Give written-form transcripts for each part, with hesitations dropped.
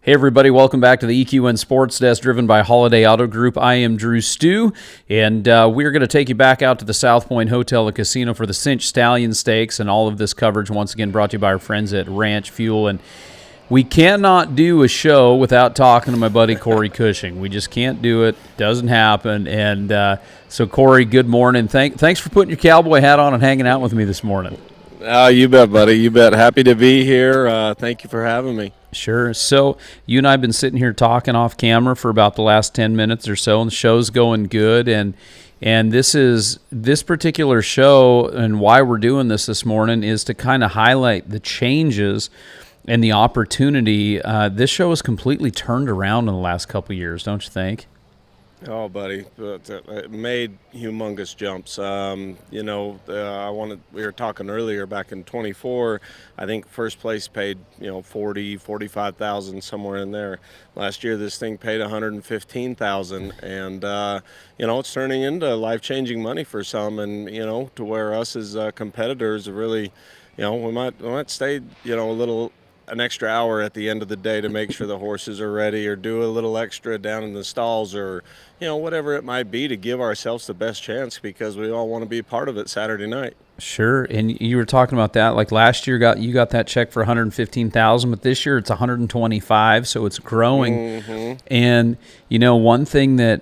Hey everybody, welcome back to the EQN Sports Desk driven by Holiday Auto Group. I am Drew Stew, and we're going to take you back out to the South Point Hotel and Casino for the Cinch Stallion Stakes, and all of this coverage once again brought to you by our friends at Ranch Fuel. And we cannot do a show without talking to my buddy Corey Cushing. We just can't do it. Doesn't happen. And so Corey, good morning. Thanks for putting your cowboy hat on and hanging out with me this morning. You bet, buddy. You bet. Happy to be here. Thank you for having me. Sure. So you and I have been sitting here talking off camera for about the last 10 minutes or so, and the show's going good. And this particular show, and why we're doing this morning, is to kind of highlight the changes and the opportunity. This show has completely turned around in the last couple of years, don't you think? Oh, buddy, it made humongous jumps. We were talking earlier back in 24. I think first place paid 45,000, somewhere in there. Last year, this thing paid 115,000, and it's turning into life-changing money for some, and to where us as competitors really, we might stay an extra hour at the end of the day to make sure the horses are ready, or do a little extra down in the stalls, or whatever it might be, to give ourselves the best chance, because we all want to be part of it Saturday night. Sure. And you were talking about that, like last year you got that check for 115,000, but this year it's 125, so it's growing. Mm-hmm. And one thing that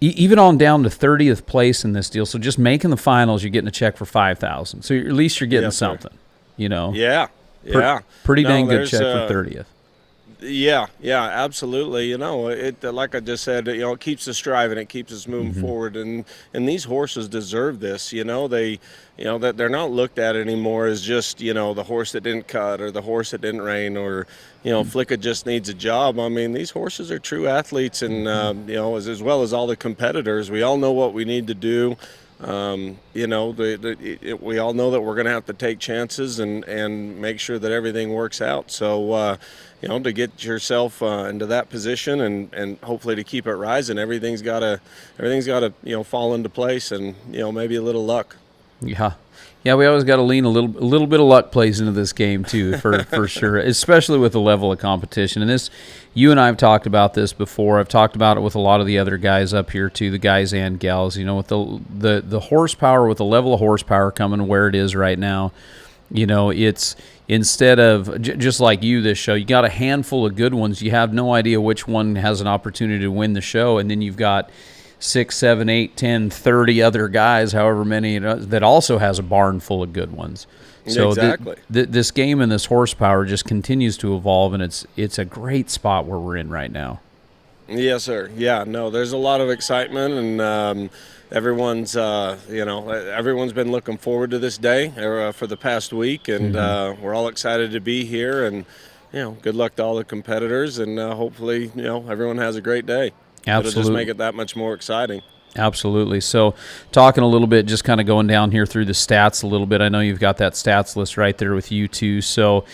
even on down to 30th place in this deal, so just making the finals, you're getting a check for 5,000. So at least you're getting something. Yeah. Pretty dang good check for 30th. Yeah, absolutely. It like I just said, it keeps us striving, it keeps us moving forward, and these horses deserve this. That they're not looked at anymore as just the horse that didn't cut, or the horse that didn't rein, or Flicka just needs a job. I mean, these horses are true athletes, and as well as all the competitors. We all know what we need to do. We all know that we're going to have to take chances and make sure that everything works out. So, to get yourself into that position and hopefully to keep it rising, everything's got to fall into place, and maybe a little luck. Yeah, we always got to lean a little bit of luck plays into this game too, for sure, especially with the level of competition. And this, you and I have talked about this before. I've talked about it with a lot of the other guys up here too, the guys and gals. With the horsepower, with the level of horsepower coming where it is right now, it's instead of just like this show, you got a handful of good ones. You have no idea which one has an opportunity to win the show, and then you've got 6, 7, 8, 10, 30 other guys, however many, that also has a barn full of good ones. So exactly. This game and this horsepower just continues to evolve, and it's a great spot where we're in right now. Yes, sir. Yeah, no, there's a lot of excitement, and everyone's been looking forward to this day for the past week, and we're all excited to be here, and good luck to all the competitors, and hopefully everyone has a great day. Absolutely. It'll just make it that much more exciting. Absolutely. So talking a little bit, just kind of going down here through the stats a little bit. I know you've got that stats list right there with you too. So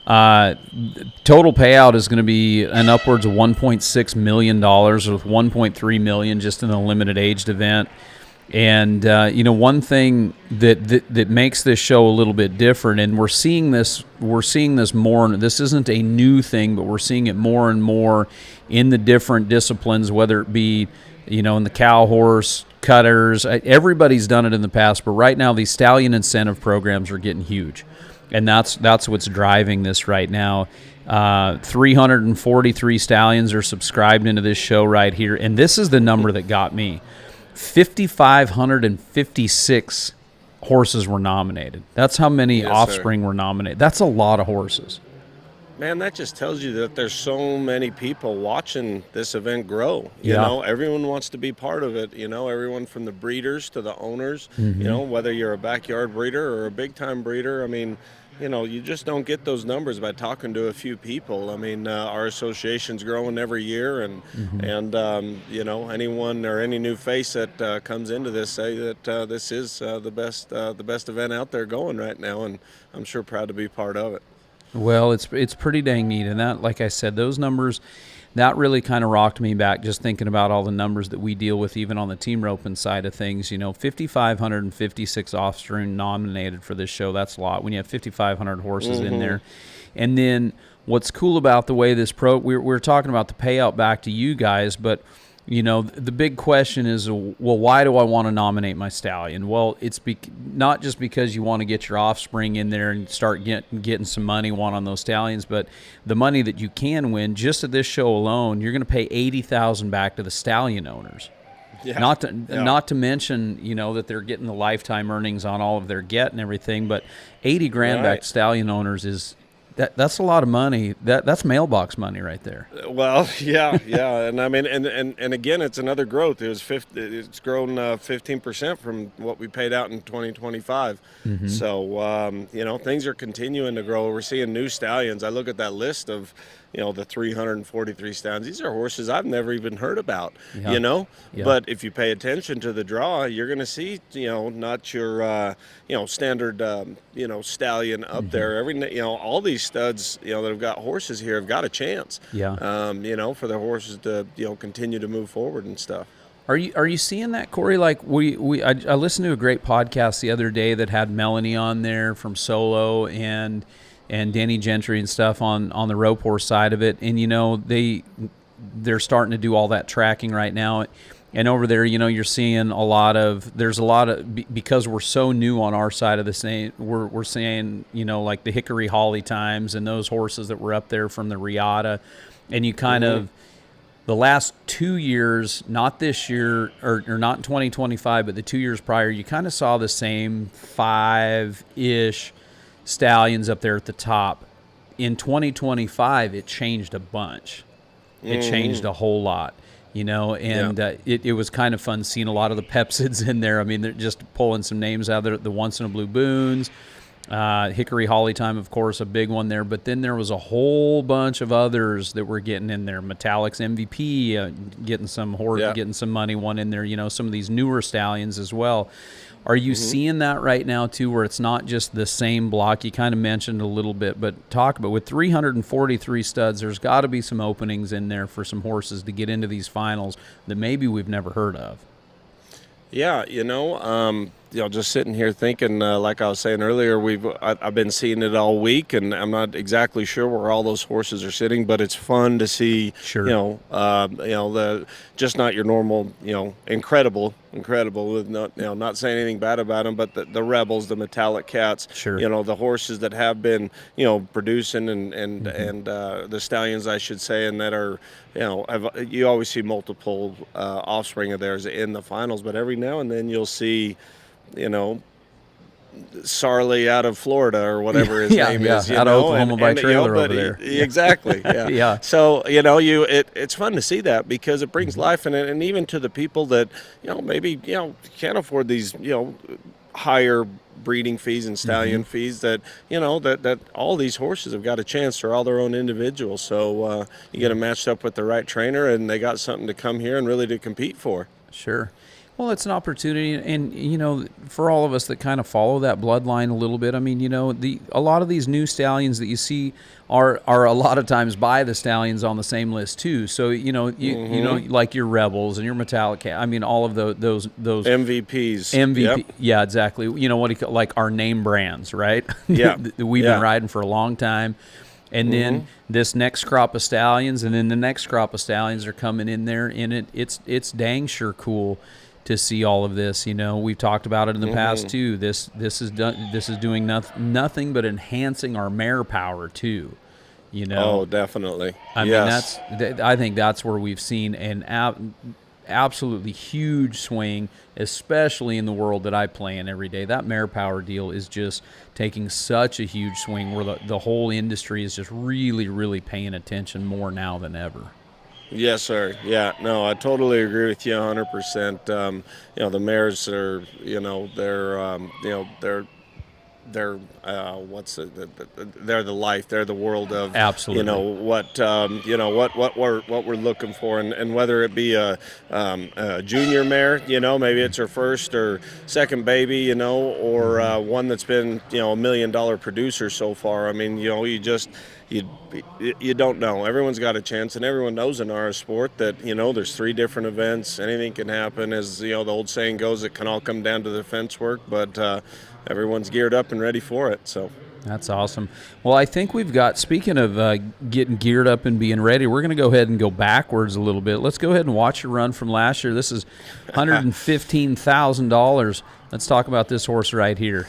total payout is going to be an upwards of $1.6 million, with $1.3 million just in a limited aged event. And one thing that makes this show a little bit different, and we're seeing this more. This isn't a new thing, but we're seeing it more and more in the different disciplines, whether it be in the cow horse, cutters. Everybody's done it in the past, but right now these stallion incentive programs are getting huge, and that's what's driving this right now. 343 stallions are subscribed into this show right here, and this is the number that got me. 5,556 horses were nominated. That's how many offspring were nominated. That's a lot of horses. Man, that just tells you that there's so many people watching this event grow. Everyone wants to be part of it. Everyone from the breeders to the owners. Whether you're a backyard breeder or a big-time breeder. I mean, you just don't get those numbers by talking to a few people. I mean, our association's growing every year, and anyone or any new face that comes into this say that this is the best event out there going right now, and I'm sure proud to be part of it. Well, it's pretty dang neat, and that, like I said, those numbers that really kind of rocked me back, just thinking about all the numbers that we deal with even on the team roping side of things. 5,556 offspring nominated for this show. That's a lot when you have 5,500 horses in there. And then what's cool about the way this we're talking about the payout back to you guys, but the big question is, well, why do I want to nominate my stallion? Well, it's not just because you want to get your offspring in there and start getting some money on those stallions, but the money that you can win just at this show alone, you're going to pay $80,000 back to the stallion owners. Yeah. Not to mention, that they're getting the lifetime earnings on all of their get and everything, but $80,000 back to stallion owners is. That's a lot of money. That's mailbox money right there. Well, yeah, and I mean, and again, it's another growth. It's grown 15% from what we paid out in 2025. So things are continuing to grow. We're seeing new stallions. I look at that list of the 343 stallions. These are horses I've never even heard about. Yeah. But if you pay attention to the draw, you're going to see not your standard stallion up there. All these studs that have got horses here have got a chance. Yeah. For the horses to continue to move forward and stuff. Are you seeing that, Corey? Like I listened to a great podcast the other day that had Melanie on there from Solo and Danny Gentry and stuff on the rope horse side of it, and they're starting to do all that tracking right now. And over there, you're seeing there's a lot of, because we're so new on our side of the same, we're seeing, like the Hickory Holly times and those horses that were up there from the Riata. And you kind of, the last 2 years, not this year, or not in 2025, but the 2 years prior, you kind of saw the same 5-ish stallions up there at the top. In 2025, it changed a bunch. It changed a whole lot. It was kind of fun seeing a lot of the Pepsids in there. I mean, they're just pulling some names out there. The Once in a Blue Boons, Hickory Holly time, of course, a big one there. But then there was a whole bunch of others that were getting in there. Metallic's MVP, getting some money, one in there. Some of these newer stallions as well. Are you seeing that right now, too, where it's not just the same block? You kind of mentioned a little bit, but talk about with 343 studs, there's got to be some openings in there for some horses to get into these finals that maybe we've never heard of. Yeah, just sitting here thinking, like I was saying earlier, I've been seeing it all week, and I'm not exactly sure where all those horses are sitting, but it's fun to see. Sure. The just not your normal, incredible with not saying anything bad about them, but the Rebels, the Metallic Cats. Sure. The horses that have been, producing and the stallions, I should say, and that are, you always see multiple offspring of theirs in the finals, but every now and then you'll see. Sarley out of Florida or whatever his name is. Out of Oklahoma by trailer over there. Exactly. Yeah. Yeah. So it's fun to see that because it brings life in it, and even to the people that maybe can't afford these higher breeding fees and stallion fees that that all these horses have got a chance. They're all their own individuals. So you get them matched up with the right trainer, and they got something to come here and really to compete for. Sure. Well, it's an opportunity, and for all of us that kind of follow that bloodline a little bit. I mean, a lot of these new stallions that you see are a lot of times by the stallions on the same list too. So like your Rebels and your Metallic Cat. I mean, all of those MVPs. Yep. Yeah, exactly. What do you call, like our name brands, right? Yeah, we've been riding for a long time. And then this next crop of stallions, and then the next crop of stallions are coming in there, and it's dang sure cool to see all of this. We've talked about it in the past too. This is doing nothing but enhancing our mare power too. Oh, definitely. I mean, I think that's where we've seen an absolutely huge swing, especially in the world that I play in every day. That mare power deal is just taking such a huge swing where the whole industry is just really, really paying attention more now than ever. Yes, sir. Yeah, no, I totally agree with you 100%. The mares are, they're they're the life, they're the world of absolutely what we're looking for, and whether it be a junior mare, maybe it's her first or second baby, or one that's been $1 million producer so far. I mean, you just you don't know. Everyone's got a chance, and everyone knows in our sport that, there's 3 different events. Anything can happen. As the old saying goes, it can all come down to the fence work, but everyone's geared up and ready for it. So that's awesome. Well, I think we've got, speaking of getting geared up and being ready, we're going to go ahead and go backwards a little bit. Let's go ahead and watch your run from last year. This is $115,000. Let's talk about this horse right here.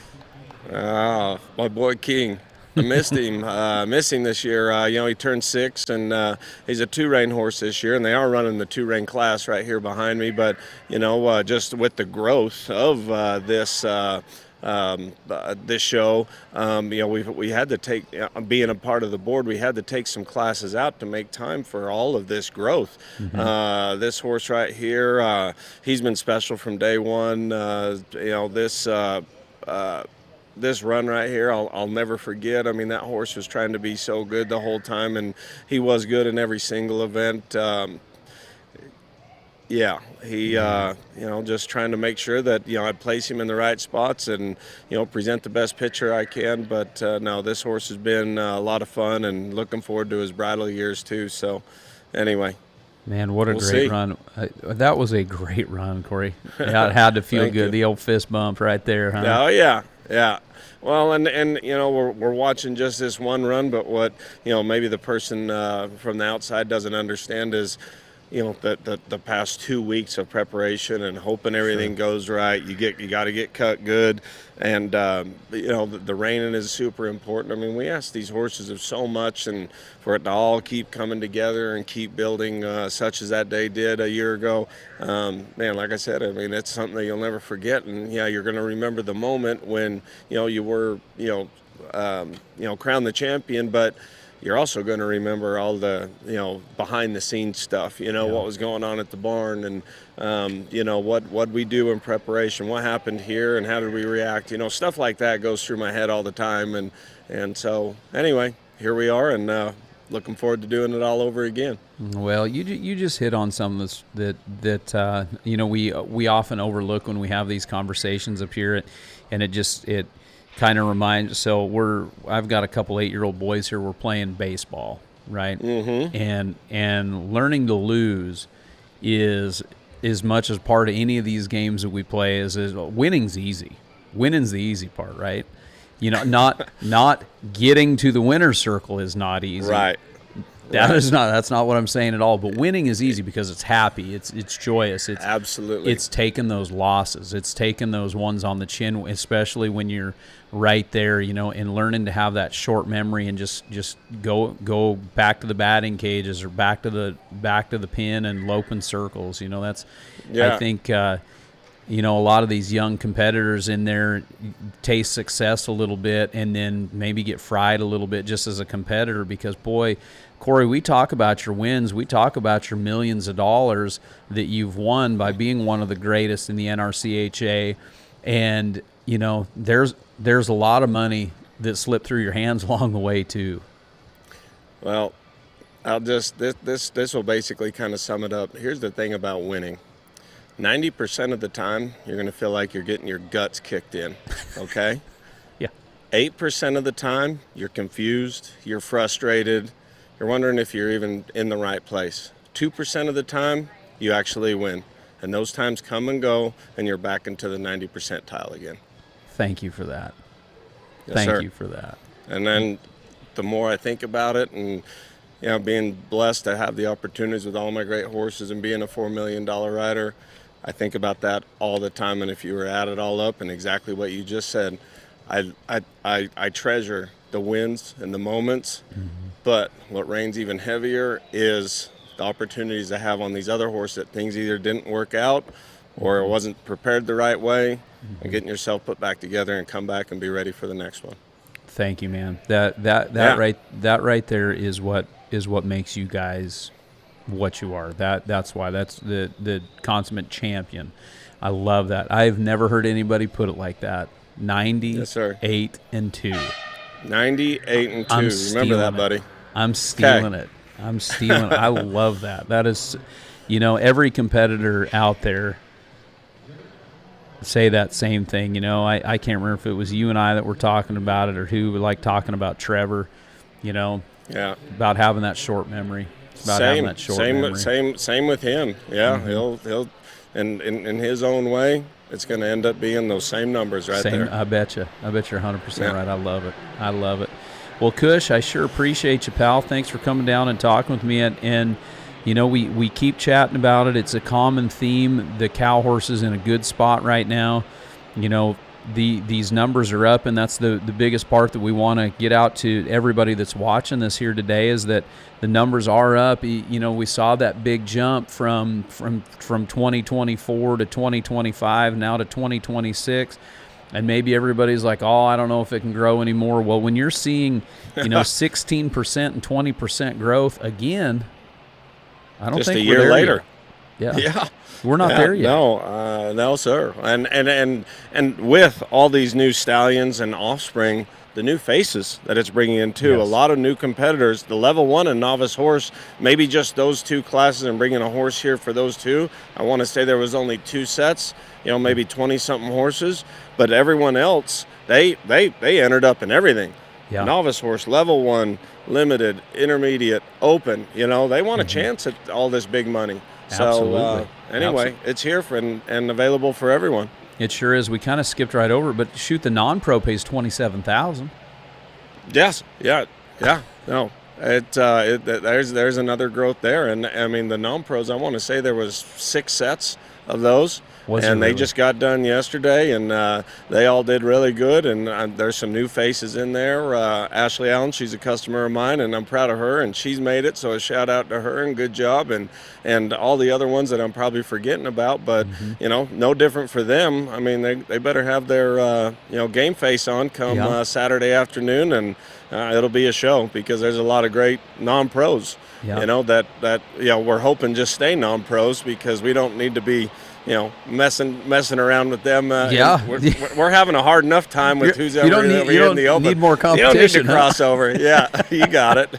My boy King. I missed him. Missing this year. He turned 6, and he's a 2-rein horse this year, and they are running the 2-rein class right here behind me. But just with the growth of this show, we had to take, being a part of the board, we had to take some classes out to make time for all of this growth. Mm-hmm. This horse right here, he's been special from day one. This run right here, I'll never forget. I mean, that horse was trying to be so good the whole time, and he was good in every single event. Just trying to make sure that, I place him in the right spots and, present the best picture I can. But, no, this horse has been a lot of fun, and looking forward to his bridal years too. So, anyway. Man, what a great run. That was a great run, Corey. Yeah, it had to feel good. The old fist bump right there, huh? Oh, yeah. Yeah. Well, and we're watching just this one run, but what, maybe the person from the outside doesn't understand is, the past 2 weeks of preparation and hoping everything goes right. You got to get cut good, and the reining is super important. I mean, we ask these horses of so much, and for it to all keep coming together and keep building, such as that day did a year ago. Man, like I said, I mean, it's something that you'll never forget, and you're going to remember the moment when you were crowned the champion, but you're also going to remember all the, behind the scenes stuff, what was going on at the barn, and, what we do in preparation, what happened here, and how did we react, stuff like that goes through my head all the time. And so anyway, here we are, and looking forward to doing it all over again. Well, you just hit on something that we often overlook when we have these conversations up here, and it kind of reminds. So I've got a couple 8-year-old boys here. We're playing baseball, right? Mm-hmm. And learning to lose is as much as part of any of these games that we play is winning's easy. Winning's the easy part, right? Not getting to the winner's circle is not easy. Right. That's not what I'm saying at all. But winning is easy because it's happy, it's joyous. It's absolutely. It's taking those losses. It's taking those ones on the chin, especially when you're right there, and learning to have that short memory and just go back to the batting cages or back to the pin and loping circles. I think a lot of these young competitors in there taste success a little bit and then maybe get fried a little bit just as a competitor because, boy, Corey, we talk about your wins. We talk about your millions of dollars that you've won by being one of the greatest in the NRCHA. And, there's a lot of money that slipped through your hands along the way, too. Well, I'll just this will basically kind of sum it up. Here's the thing about winning. 90% of the time, you're going to feel like you're getting your guts kicked in, okay? Yeah. 8% of the time, you're confused, you're frustrated, you're wondering if you're even in the right place. 2% of the time, you actually win. And those times come and go, and you're back into the 90 percentile again. Thank you for that. Yes, Thank sir. you for that. And then the more I think about it and being blessed to have the opportunities with all my great horses and being a $4 million rider, I think about that all the time. And if you were to add it all up and exactly what you just said, I treasure the wins and the moments. Mm-hmm. But what reigns even heavier is the opportunities I have on these other horses that things either didn't work out or it wasn't prepared the right way, and getting yourself put back together and come back and be ready for the next one. Thank you, man. That right there is what makes you guys what you are. That's why. That's the consummate champion. I love that. I've never heard anybody put it like that. 98-2. 98-2. Remember that, buddy. I'm stealing it. I'm stealing it. I love that. That is, every competitor out there say that same thing. I can't remember if it was you and I that were talking about it or who like talking about Trevor. Yeah. About having that short memory. It's about having that short memory. Same with him. Yeah, he'll in his own way, it's going to end up being those same numbers there. I bet you're 100% right. I love it. Well, Cush, I sure appreciate you, pal. Thanks for coming down and talking with me. And you know, we keep chatting about it. It's a common theme. The cow horse is in a good spot right now. You know, these numbers are up, and that's the biggest part that we want to get out to everybody that's watching this here today, is that the numbers are up. You know, we saw that big jump from 2024 to 2025, now to 2026. And maybe everybody's like, oh, I don't know if it can grow anymore. Well, when you're seeing, 16% and 20% growth again, I don't just think a we're year there later. Yet. Yeah. We're not there yet. No, sir. And with all these new stallions and offspring, the new faces that it's bringing in too, a lot of new competitors. The level 1 and novice horse, maybe just those two classes, and bringing a horse here for those two. I want to say there was only 2 sets, maybe 20-something horses, but everyone else, they entered up in everything. Yeah. Novice horse, level 1, limited, intermediate, open. They want a chance at all this big money. Absolutely. So anyway, it's here and available for everyone. It sure is. We kind of skipped right over it, but shoot, the non-pro pays $27,000. Yes. Yeah. No. There's another growth there, and I mean the non-pros. I want to say there was 6 sets of those. They just got done yesterday, and they all did really good. And there's some new faces in there. Ashley Allen, she's a customer of mine, and I'm proud of her, and she's made it. So a shout out to her, and good job. And all the other ones that I'm probably forgetting about, but no different for them. I mean, they better have their game face on come Saturday afternoon, and it'll be a show, because there's a lot of great non-pros. That we're hoping just stay non-pros, because we don't need to be messing around with them. We're having a hard enough time with who's over here in the open. You need more competition. You don't need to cross over. Yeah, you got it.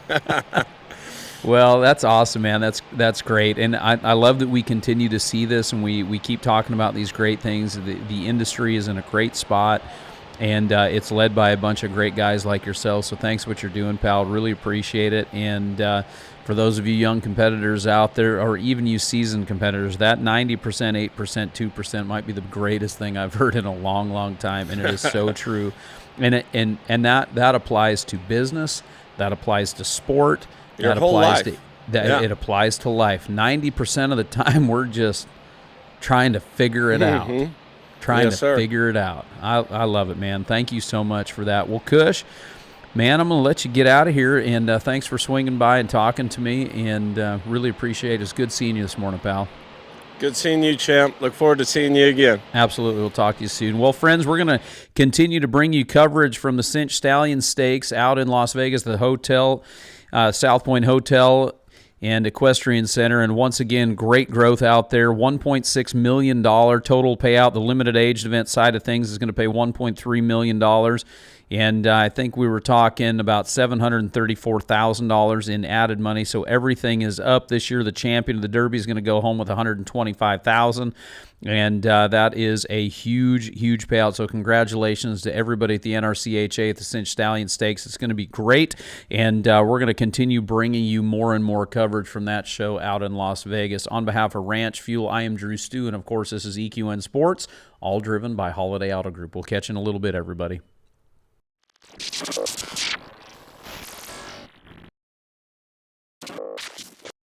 Well, that's awesome, man. That's great, and I love that we continue to see this, and we keep talking about these great things. The industry is in a great spot, and it's led by a bunch of great guys like yourself. So thanks for what you're doing, pal. Really appreciate it. And for those of you young competitors out there, or even you seasoned competitors, that 90%, 8%, 2% might be the greatest thing I've heard in a long, long time, and it is so true. And that applies to business, that applies to sport, your whole life. It applies to life. 90% of the time, we're just trying to figure it out. Figure it out. I love it, man. Thank you so much for that. Well, Cush, man, I'm going to let you get out of here, and thanks for swinging by and talking to me, and really appreciate it. It's good seeing you this morning, pal. Good seeing you, champ. Look forward to seeing you again. Absolutely. We'll talk to you soon. Well, friends, we're going to continue to bring you coverage from the Cinch Stallion Stakes out in Las Vegas, the hotel, South Point Hotel and Equestrian Center. And once again, great growth out there. $1.6 million total payout. The limited aged event side of things is going to pay $1.3 million. And I think we were talking about $734,000 in added money. So everything is up this year. The champion of the Derby is going to go home with $125,000. And that is a huge, huge payout. So congratulations to everybody at the NRCHA at the Cinch Stallion Stakes. It's going to be great. And we're going to continue bringing you more and more coverage from that show out in Las Vegas. On behalf of Ranch Fuel, I am Drew Stew. And, of course, this is EQN Sports, all driven by Holiday Auto Group. We'll catch you in a little bit, everybody.